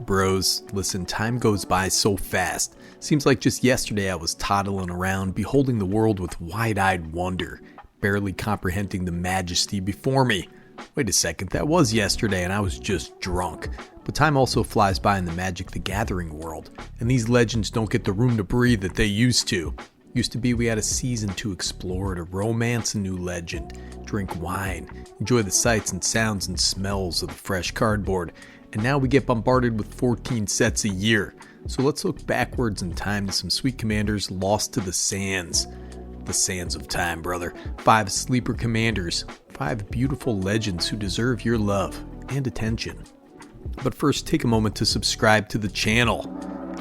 Bros, listen, time goes by so fast. Seems like just yesterday I was toddling around, beholding the world with wide-eyed wonder, barely comprehending the majesty before me. Wait a second, that was yesterday and I was just drunk. But time also flies by in the Magic the Gathering world, and these legends don't get the room to breathe that they used to. Used to be we had a season to explore, to romance a new legend, drink wine, enjoy the sights and sounds and smells of the fresh cardboard. And now we get bombarded with 14 sets a year. So let's look backwards in time to some sweet commanders lost to the sands. The sands of time, brother. 5 sleeper commanders. 5 beautiful legends who deserve your love and attention. But first, take a moment to subscribe to the channel.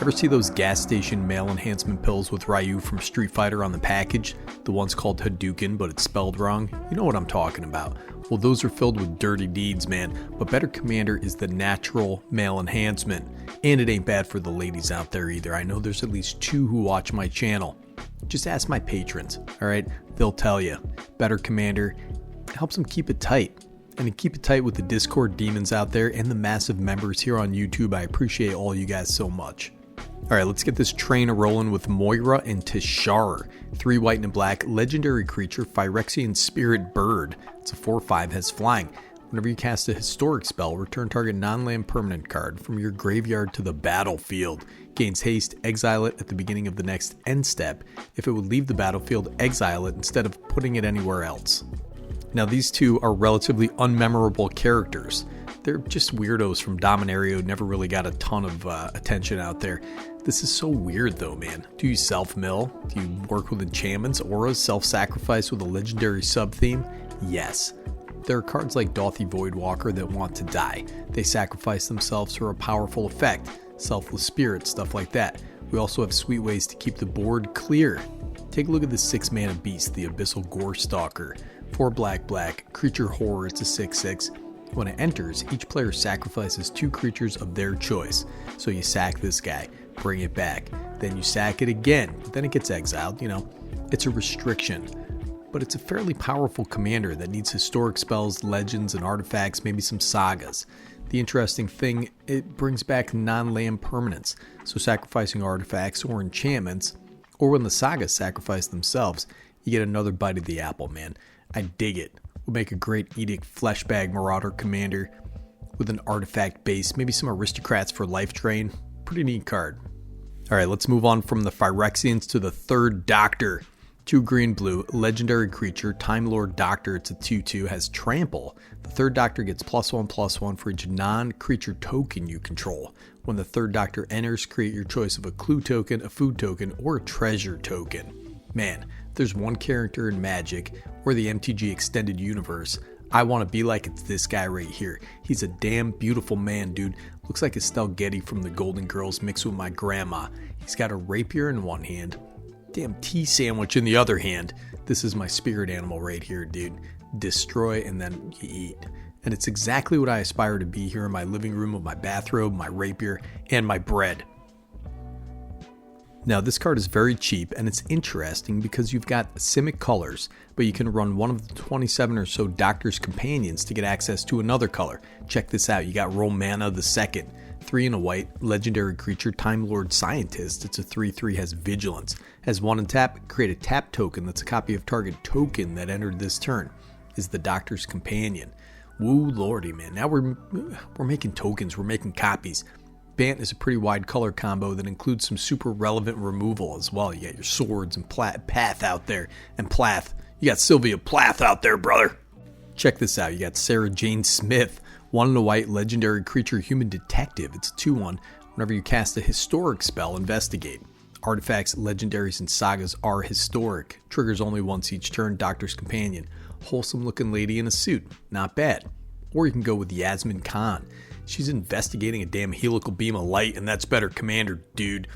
Ever see those gas station male enhancement pills with Ryu from Street Fighter on the package? The one's called Hadouken, but it's spelled wrong. You know what I'm talking about. Well, those are filled with dirty deeds, man. But Better Commander is the natural male enhancement. And it ain't bad for the ladies out there either. I know there's at least 2 who watch my channel. Just ask my patrons, alright? They'll tell you. Better Commander helps them keep it tight. And to keep it tight with the Discord demons out there and the massive members here on YouTube. I appreciate all you guys so much. Alright, let's get this train a-rolling with Moira and Teshar. 3 white and black, legendary creature, Phyrexian Spirit Bird. It's a 4/5, has flying. Whenever you cast a historic spell, return target non-land permanent card from your graveyard to the battlefield. Gains haste, exile it at the beginning of the next end step. If it would leave the battlefield, exile it instead of putting it anywhere else. Now these 2 are relatively unmemorable characters. They're just weirdos from Dominaria who never really got a ton of attention out there. This is so weird though, man. Do you self-mill? Do you work with enchantments, auras, self-sacrifice with a legendary sub-theme? Yes. There are cards like Dauthi Voidwalker that want to die. They sacrifice themselves for a powerful effect. Selfless Spirit, stuff like that. We also have sweet ways to keep the board clear. Take a look at the 6-mana beast, the Abyssal Gorestalker. 4 black, creature horror, it's a 6/6. When it enters, each player sacrifices 2 creatures of their choice. So you sack this guy, bring it back, then you sack it again, but then it gets exiled, you know. It's a restriction. But it's a fairly powerful commander that needs historic spells, legends, and artifacts, maybe some sagas. The interesting thing, it brings back non-land permanents, so sacrificing artifacts or enchantments, or when the sagas sacrifice themselves, you get another bite of the apple, man. I dig it. Would make a great Edict Fleshbag Marauder commander with an artifact base, maybe some aristocrats for life drain. Pretty neat card. Alright, let's move on from the Phyrexians to the 3rd Doctor. 2 green-blue, legendary creature, Time Lord Doctor, it's a 2/2, has trample. The 3rd Doctor gets +1/+1 for each non-creature token you control. When the 3rd Doctor enters, create your choice of a clue token, a food token, or a treasure token. Man, if there's one character in Magic, or the MTG Extended Universe, I want to be like it's this guy right here. He's a damn beautiful man, dude. Looks like Estelle Getty from the Golden Girls mixed with my grandma. He's got a rapier in one hand, damn tea sandwich in the other hand. This is my spirit animal right here, dude. Destroy and then you eat. And it's exactly what I aspire to be here in my living room with my bathrobe, my rapier, and my bread. Now this card is very cheap and it's interesting because you've got Simic colors, but you can run one of the 27 or so Doctor's Companions to get access to another color. Check this out, you got Romana the 2nd. 3 and a white, legendary creature, Time Lord Scientist. It's a 3/3, has Vigilance. Has 1 and tap, create a tap token that's a copy of target token that entered this turn. Is the Doctor's Companion. Woo lordy, man. Now we're making tokens, we're making copies. Bant is a pretty wide color combo that includes some super relevant removal as well. You got your swords and Path out there. And Plath. You got Sylvia Plath out there, brother. Check this out. You got Sarah Jane Smith. 1 and a white, legendary creature, human detective. It's a 2/1. Whenever you cast a historic spell, investigate. Artifacts, legendaries, and sagas are historic. Triggers only once each turn. Doctor's Companion. Wholesome looking lady in a suit. Not bad. Or you can go with Yasmin Khan. She's investigating a damn helical beam of light, and that's Better Commander, dude.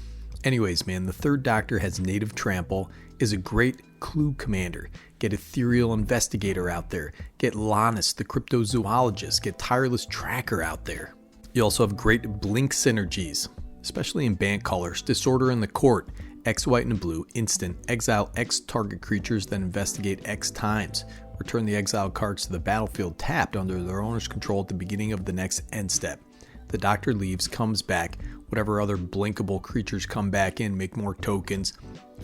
Anyways, man, the 3rd Doctor has native trample, is a great clue commander. Get Ethereal Investigator out there. Get Lannis, the cryptozoologist. Get Tireless Tracker out there. You also have great blink synergies, especially in Bant colors. Disorder in the Court. X white and blue, instant. Exile X target creatures, then investigate X times. Return the exiled cards to the battlefield tapped under their owner's control at the beginning of the next end step. The doctor leaves, comes back. Whatever other blinkable creatures come back in, make more tokens.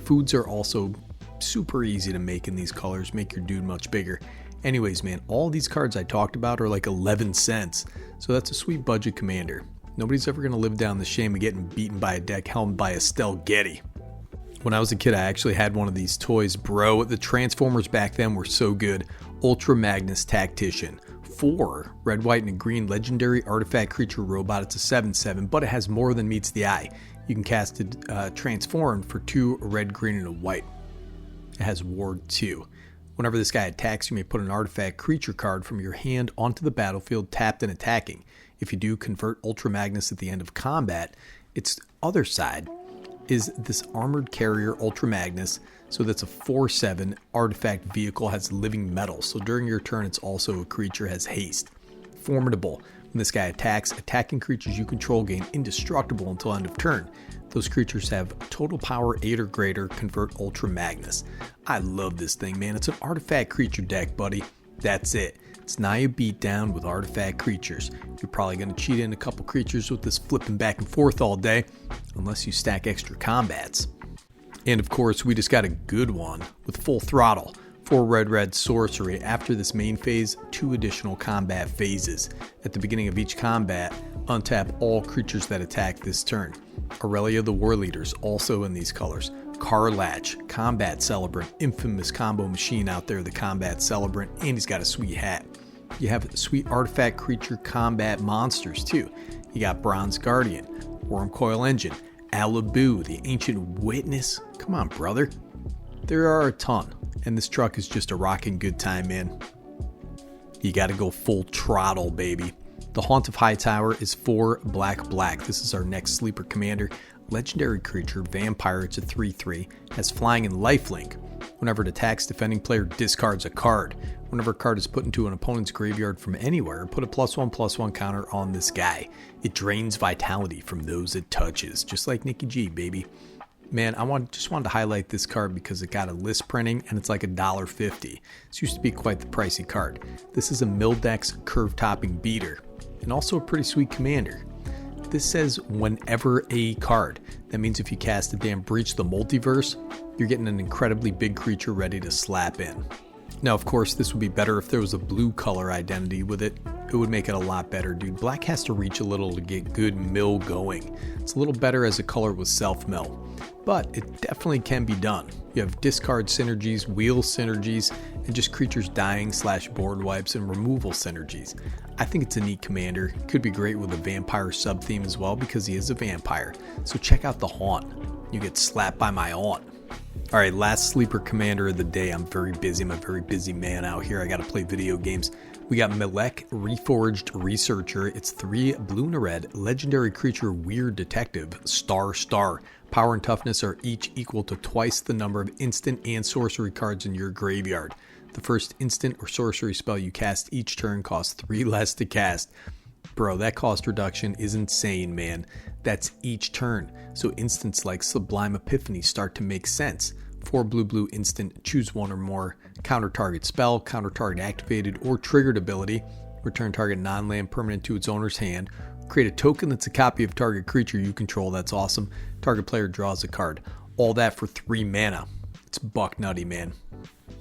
Foods are also super easy to make in these colors, make your dude much bigger. Anyways, man, all these cards I talked about are like 11 cents. So that's a sweet budget commander. Nobody's ever going to live down the shame of getting beaten by a deck helmed by Estelle Getty. When I was a kid, I actually had one of these toys, bro. The Transformers back then were so good. Ultra Magnus Tactician. 4 red, white, and a green legendary artifact creature robot. It's a 7/7, but it has more than meets the eye. You can cast it transformed for 2 a red, green, and a white. It has Ward 2. Whenever this guy attacks, you may put an artifact creature card from your hand onto the battlefield, tapped and attacking. If you do, convert Ultra Magnus at the end of combat. Its other side is this armored carrier Ultra Magnus. So that's a 4/7 artifact vehicle, has living metal. So during your turn, it's also a creature, has haste. Formidable. When this guy attacks, attacking creatures you control gain indestructible until end of turn. Those creatures have total power 8 or greater, convert Ultra Magnus. I love this thing, man. It's an artifact creature deck, buddy. That's it. It's Naya Beatdown with artifact creatures. You're probably going to cheat in a couple creatures with this flipping back and forth all day, unless you stack extra combats. And of course, we just got a good one with full throttle. 4 red sorcery. After this main phase, 2 additional combat phases. At the beginning of each combat, untap all creatures that attack this turn. Aurelia the War Leaders, also in these colors. Carlatch, Combat Celebrant, infamous combo machine out there, the Combat Celebrant, and he's got a sweet hat. You have sweet artifact creature combat monsters too. You got Bronze Guardian, Wormcoil Engine, Alabu, the Ancient Witness. Come on, brother. There are a ton, and this truck is just a rockin' good time, man. You gotta go full throttle, baby. The Haunt of Hightower is 4 black. This is our next sleeper commander. Legendary creature, vampire, it's a 3/3, has flying and lifelink. Whenever it attacks, defending player discards a card. Whenever a card is put into an opponent's graveyard from anywhere, put a +1/+1 counter on this guy. It drains vitality from those it touches, just like Nikki G, baby. Man, just wanted to highlight this card because it got a list printing and it's like $1.50. This used to be quite the pricey card. This is a Mildex curve topping beater and also a pretty sweet commander. This says whenever a card. That means if you cast a damn Breach the Multiverse, you're getting an incredibly big creature ready to slap in. Now, of course, this would be better if there was a blue color identity with it. It would make it a lot better, dude. Black has to reach a little to get good mill going. It's a little better as a color with self-mill, but it definitely can be done. You have discard synergies, wheel synergies, and just creatures dying / board wipes and removal synergies. I think it's a neat commander. Could be great with a vampire sub-theme as well because he is a vampire. So check out the Haunt. You get slapped by my aunt. Alright, last sleeper commander of the day. I'm very busy. I'm a very busy man out here. I gotta play video games. We got Melek, Reforged Researcher. It's 3 blue and a red. Legendary creature, Weird Detective. Star. Power and toughness are each equal to twice the number of instant and sorcery cards in your graveyard. The first instant or sorcery spell you cast each turn costs 3 less to cast. Bro, that cost reduction is insane, man. That's each turn. So instants like Sublime Epiphany start to make sense. 4 blue instant, choose 1 or more. Counter target spell, counter target activated or triggered ability. Return target non-land permanent to its owner's hand. Create a token that's a copy of target creature you control. That's awesome. Target player draws a card. All that for 3 mana. It's buck nutty, man.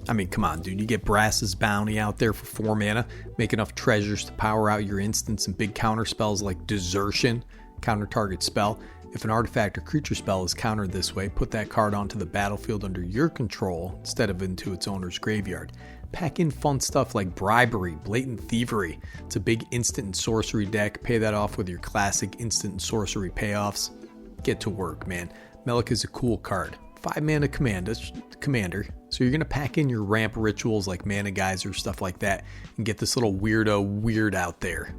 I mean, come on, dude. You get Brass's Bounty out there for 4 mana. Make enough treasures to power out your instants and big counter spells like Desertion, counter target spell. If an artifact or creature spell is countered this way, put that card onto the battlefield under your control instead of into its owner's graveyard. Pack in fun stuff like Bribery, Blatant Thievery. It's a big instant and sorcery deck. Pay that off with your classic instant and sorcery payoffs. Get to work, man. Melek is a cool card. 5 mana commander. So you're going to pack in your ramp rituals like Mana Geyser, stuff like that, and get this little weird out there.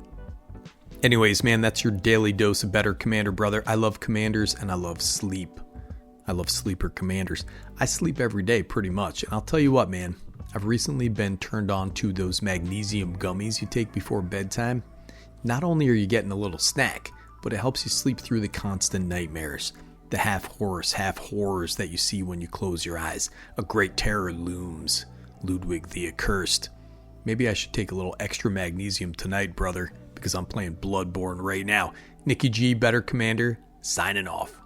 Anyways, man, that's your daily dose of better commander, brother. I love commanders and I love sleep. I love sleeper commanders. I sleep every day pretty much. And I'll tell you what, man, I've recently been turned on to those magnesium gummies you take before bedtime. Not only are you getting a little snack, but it helps you sleep through the constant nightmares. The half horrors that you see when you close your eyes. A great terror looms. Ludwig the Accursed. Maybe I should take a little extra magnesium tonight, brother. because I'm playing Bloodborne right now. Nikki G, Better Commander, signing off.